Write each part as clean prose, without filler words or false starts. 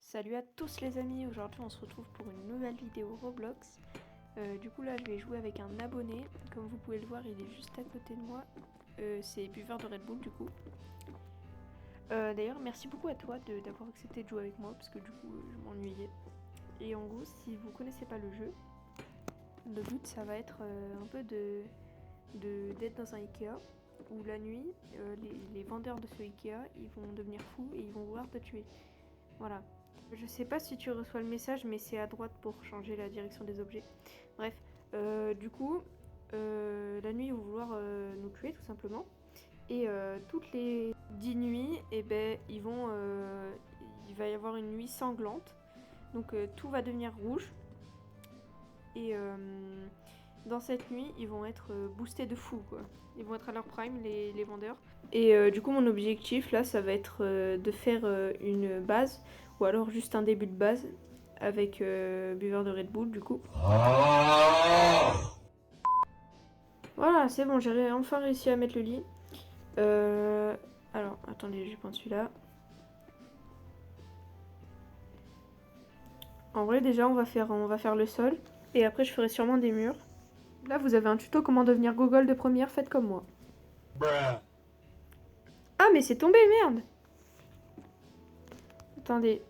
Salut à tous les amis, aujourd'hui on se retrouve pour une nouvelle vidéo Roblox. Du coup là je vais jouer avec un abonné, comme vous pouvez le voir il est juste à côté de moi, c'est buveur de Red Bull du coup. D'ailleurs merci beaucoup à toi d'avoir accepté de jouer avec moi parce que du coup je m'ennuyais. Et en gros si vous connaissez pas le jeu, le but ça va être un peu d'être dans un Ikea où la nuit les vendeurs de ce Ikea ils vont devenir fous et ils vont vouloir te tuer. Voilà. Je sais pas si tu reçois le message, mais c'est à droite pour changer la direction des objets. Bref, du coup, la nuit ils vont vouloir nous tuer tout simplement. Et toutes les 10 nuits, eh ben, il va y avoir une nuit sanglante. Donc tout va devenir rouge. Et dans cette nuit, ils vont être boostés de fou, quoi. Ils vont être à leur prime, les vendeurs. Et du coup, mon objectif, là, ça va être de faire une base, ou alors juste un début de base, avec buveur de Red Bull, du coup. Voilà, c'est bon, j'ai enfin réussi à mettre le lit. Alors, attendez, je vais prendre celui-là. En vrai, déjà, on va faire le sol, et après, je ferai sûrement des murs. Là, vous avez un tuto comment devenir Google de première, faites comme moi. Ah, mais c'est tombé, merde! Attendez,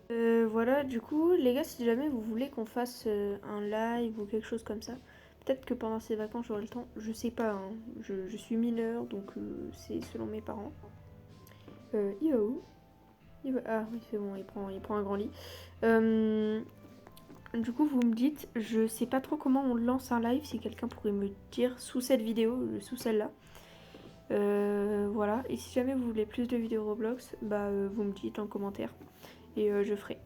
voilà, du coup, les gars, si jamais vous voulez qu'on fasse un live ou quelque chose comme ça, peut-être que pendant ces vacances j'aurai le temps, je sais pas, hein. Je suis mineur, donc c'est selon mes parents. Il va où? Ah oui, c'est bon, il prend un grand lit. Du coup, vous me dites, je sais pas trop comment on lance un live, si quelqu'un pourrait me dire sous cette vidéo, sous celle-là. Voilà, et si jamais vous voulez plus de vidéos Roblox, bah vous me dites en commentaire et je ferai.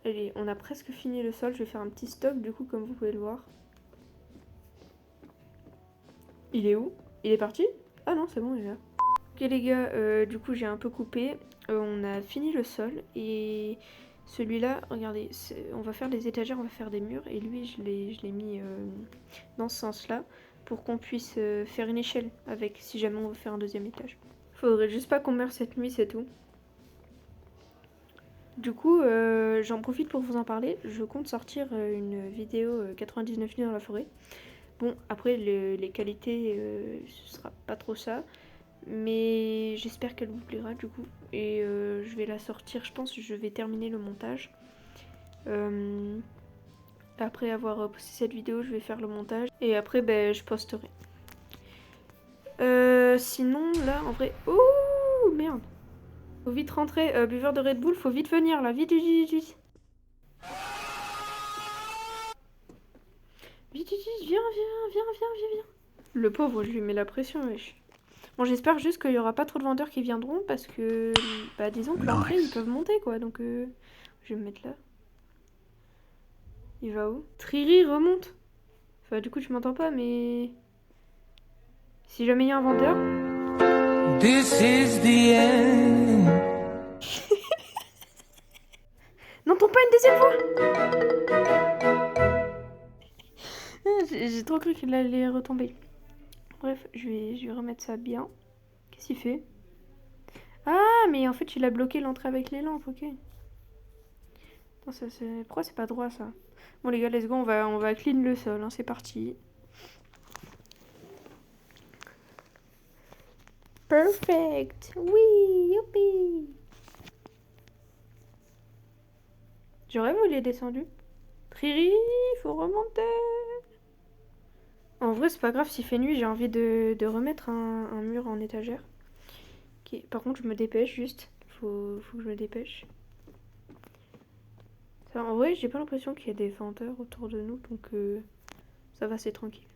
Allez, on a presque fini le sol, je vais faire un petit stock du coup comme vous pouvez le voir. Il est où? Il est parti? Ah non, c'est bon, il est là. Ok les gars, du coup j'ai un peu coupé, on a fini le sol et celui-là, regardez, on va faire des étagères, on va faire des murs et lui je l'ai mis dans ce sens-là pour qu'on puisse faire une échelle avec si jamais on veut faire un deuxième étage. Faudrait juste pas qu'on meure cette nuit, c'est tout. Du coup, j'en profite pour vous en parler. Je compte sortir une vidéo 99 nuits dans la forêt. Bon, après, les qualités, ce sera pas trop ça. Mais j'espère qu'elle vous plaira du coup. Et je vais la sortir, je pense que je vais terminer le montage. Après avoir posté cette vidéo, je vais faire le montage. Et après, ben, je posterai. Sinon, là, en vrai... Oh, merde! Faut vite rentrer, buveur de Red Bull, faut vite venir là, vite, vite, vite. Vite, vite, vite, viens. Le pauvre, je lui mets la pression, wesh. Bon, j'espère juste qu'il y aura pas trop de vendeurs qui viendront parce que, bah, disons que l'entrée, ils peuvent monter quoi, donc je vais me mettre là. Il va où? Triri, remonte. Enfin, du coup, tu m'entends pas, mais si jamais il y a un vendeur. This is the end. N'entends pas une deuxième fois. J'ai trop cru qu'il allait retomber. Bref, je vais remettre ça bien. Qu'est-ce qu'il fait? Ah, mais en fait, il a bloqué l'entrée avec les lampes, ok. Attends, pourquoi c'est pas droit, ça? Bon, les gars, let's go, on va clean le sol, hein, c'est parti. Perfect! Oui, youpi! J'aurais voulu les descendu. Triri, faut remonter! En vrai, c'est pas grave s'il fait nuit, j'ai envie de remettre un mur en étagère. Okay. Par contre, je me dépêche juste. Faut que je me dépêche. Ça, en vrai, j'ai pas l'impression qu'il y ait des vendeurs autour de nous, donc ça va, c'est tranquille.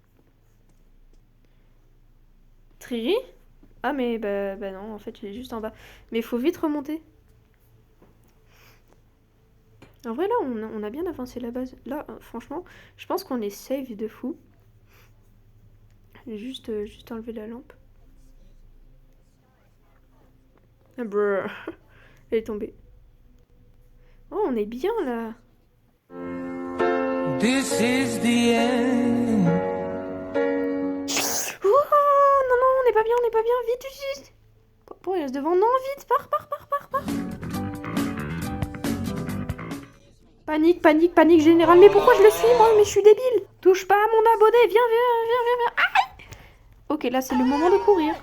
Triri? Ah, mais bah non, en fait, il est juste en bas. Mais il faut vite remonter. En vrai, là, on a bien avancé la base. Là, franchement, je pense qu'on est safe de fou. J'ai juste enlevé la lampe. Ah, brrr. Elle est tombée. Oh, on est bien, là. This is the end. Oh, non, on n'est pas bien, vite, vite. Pourquoi il reste devant? Non, vite, pars. Panique, panique, panique générale. Mais pourquoi je le suis, moi? Mais je suis débile. Touche pas à mon abonné. Viens, viens, viens, viens, viens. Aïe. Ok, là, c'est le moment de courir.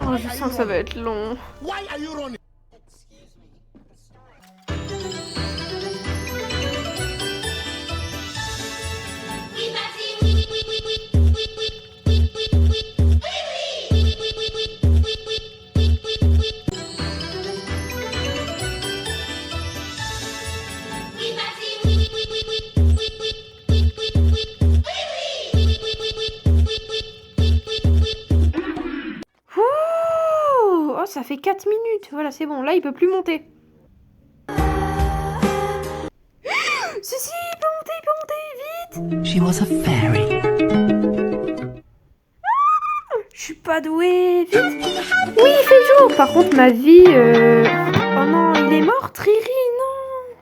Oh, je sens que ça va être long. Oh, ça fait 4 minutes. Voilà, c'est bon. Là, il peut plus monter. Si, si, il peut monter, vite. She was a fairy. Je suis pas douée, vite. Oui, il fait jour. Par contre, ma vie... Oh non, il est mort, Triri, non.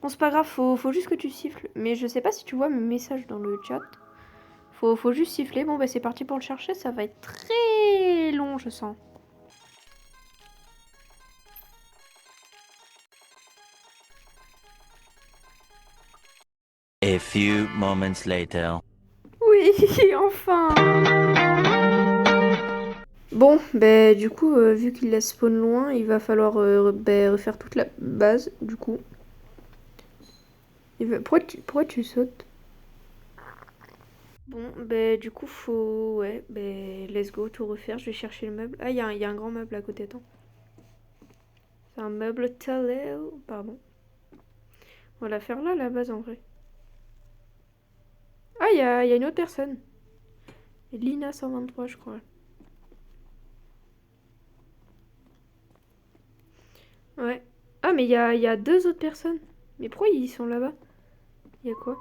Bon, c'est pas grave, faut juste que tu siffles. Mais je sais pas si tu vois mes messages dans le chat. Faut juste siffler. Bon, bah c'est parti pour le chercher. Ça va être très long, je sens. A few moments later. Oui, enfin. Bon, bah du coup, vu qu'il la spawn loin, il va falloir refaire toute la base, du coup. Pourquoi tu sautes? Bon, bah du coup, faut... Ouais, bah let's go, tout refaire. Je vais chercher le meuble. Ah, il y a un grand meuble à côté, attends. C'est un meuble Taleo, pardon. On va la faire là, la base, en vrai. Ah, il y a une autre personne. Lina 123, je crois. Ouais. Ah, mais il y a deux autres personnes. Mais pourquoi ils sont là-bas? Il y a quoi?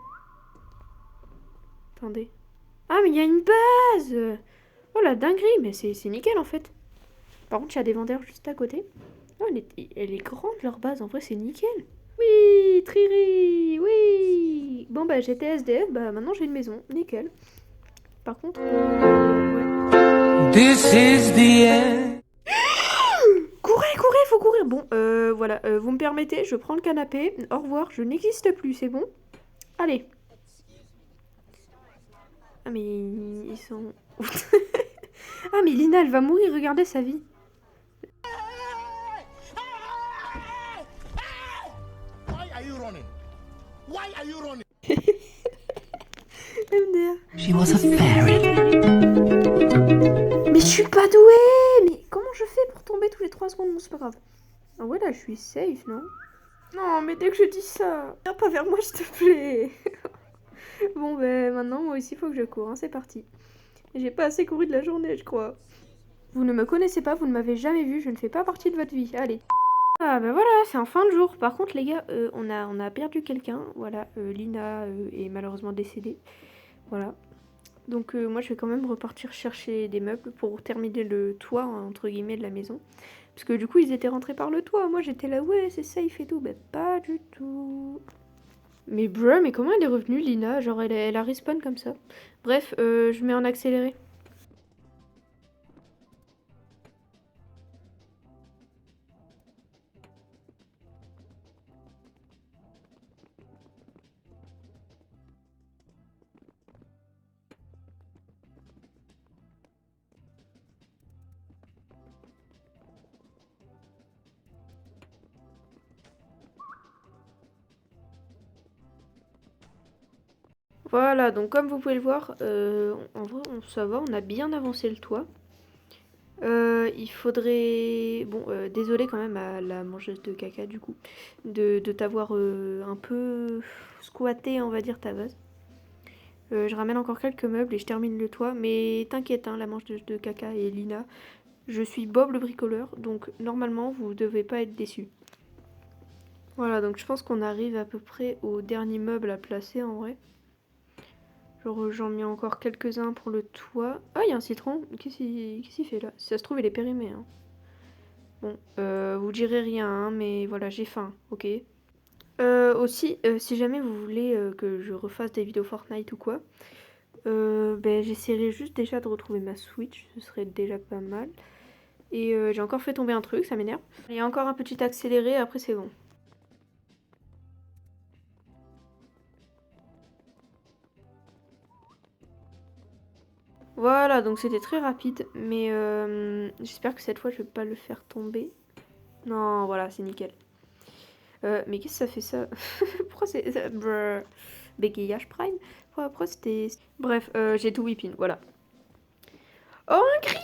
Attendez. Ah, mais il y a une base! Oh la dinguerie, mais c'est nickel en fait. Par contre, il y a des vendeurs juste à côté. Oh, elle est grande leur base, en vrai, c'est nickel. Oui, Triri, oui. Bon, bah j'étais SDF, bah maintenant j'ai une maison, nickel. Par contre, ouais. This is the end. Courez, courez, faut courir. Bon, voilà, vous me permettez, je prends le canapé. Au revoir, je n'existe plus, c'est bon? Allez. Ah, mais ils sont... Ah, mais Lina, elle va mourir, regardez sa vie. MDR. She was a fairy. Mais je suis pas douée. Mais comment je fais pour tomber tous les 3 secondes? Bon, c'est pas grave. Ah ouais, là, je suis safe, non? Non, mais dès que je dis ça... Viens pas vers moi, s'il te plaît. Bon, ben, maintenant, moi aussi, il faut que je cours, hein, c'est parti. J'ai pas assez couru de la journée, je crois. Vous ne me connaissez pas, vous ne m'avez jamais vu, je ne fais pas partie de votre vie. Allez. Ah bah voilà, c'est en fin de jour. Par contre, les gars, on a perdu quelqu'un. Voilà, Lina est malheureusement décédée. Voilà. Donc moi, je vais quand même repartir chercher des meubles pour terminer le toit, entre guillemets, de la maison. Parce que du coup, ils étaient rentrés par le toit. Moi, j'étais là, ouais, c'est safe et tout. Bah, pas du tout. Mais bruh, mais comment elle est revenue, Lina? Genre, elle a respawn comme ça. Bref, je mets en accéléré. Voilà, donc comme vous pouvez le voir, en vrai, ça va, on a bien avancé le toit. Il faudrait... Bon, désolé quand même à la mangeuse de caca du coup, de t'avoir un peu squatté, on va dire, ta base. Je ramène encore quelques meubles et je termine le toit, mais t'inquiète, hein, la mangeuse de caca et Lina, je suis Bob le bricoleur, donc normalement vous devez pas être déçus. Voilà, donc je pense qu'on arrive à peu près au dernier meuble à placer en vrai. Genre j'en mets encore quelques-uns pour le toit. Ah, il y a un citron. Qu'est-ce qu'il fait là? Si ça se trouve, il est périmé. Hein. Bon, vous direz rien, hein, mais voilà, j'ai faim, ok? Aussi, si jamais vous voulez que je refasse des vidéos Fortnite ou quoi, ben, j'essaierai juste déjà de retrouver ma Switch, ce serait déjà pas mal. Et j'ai encore fait tomber un truc, ça m'énerve. Il y a encore un petit accéléré, après c'est bon. Voilà, donc c'était très rapide, mais j'espère que cette fois je vais pas le faire tomber. Non, voilà, c'est nickel. Mais qu'est-ce que ça fait ça? Pourquoi c'est... Bégayage prime? Pourquoi c'était... Bref, j'ai tout whipping, voilà. Oh, un grippin!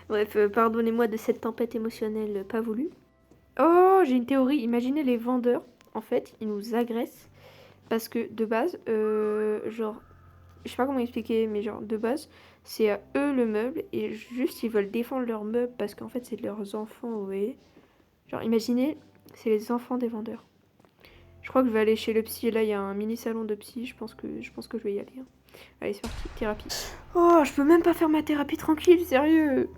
Bref, pardonnez-moi de cette tempête émotionnelle pas voulue. Oh, j'ai une théorie. Imaginez les vendeurs, en fait, ils nous agressent. Parce que de base, genre... Je sais pas comment expliquer, mais genre, de base, c'est à eux le meuble. Et juste, ils veulent défendre leur meuble parce qu'en fait, c'est de leurs enfants, vous voyez. Genre, imaginez, c'est les enfants des vendeurs. Je crois que je vais aller chez le psy. Et là, il y a un mini salon de psy. Je pense que je vais y aller. Hein. Allez, c'est parti. Thérapie. Oh, je peux même pas faire ma thérapie tranquille, sérieux.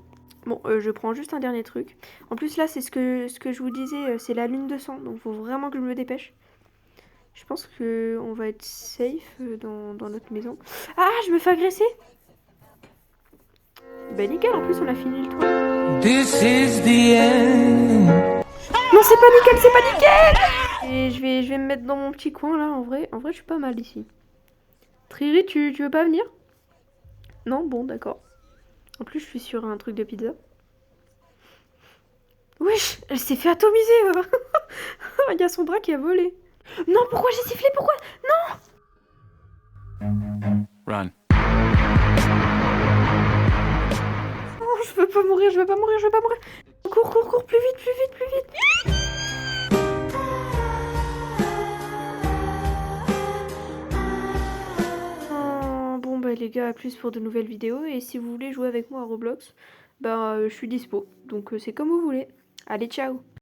Bon, je prends juste un dernier truc. En plus, là, c'est ce que je vous disais. C'est la lune de sang. Donc, faut vraiment que je me dépêche. Je pense que on va être safe dans notre maison. Ah, je me fais agresser. Bah nickel, en plus on a fini le toit. This is the end. Non, c'est pas nickel, c'est pas nickel. Et je vais me mettre dans mon petit coin là, en vrai je suis pas mal ici. Triri, tu veux pas venir? Non, bon, d'accord. En plus, je suis sur un truc de pizza. Wesh, elle s'est fait atomiser. Il y a son bras qui a volé. Non, pourquoi j'ai sifflé? Pourquoi? Run. Oh, je veux pas mourir, je veux pas mourir, je veux pas mourir. Cours, cours, cours, plus vite, plus vite, plus vite. Bon bah les gars, à plus pour de nouvelles vidéos. Et si vous voulez jouer avec moi à Roblox, bah je suis dispo. Donc c'est comme vous voulez. Allez, ciao.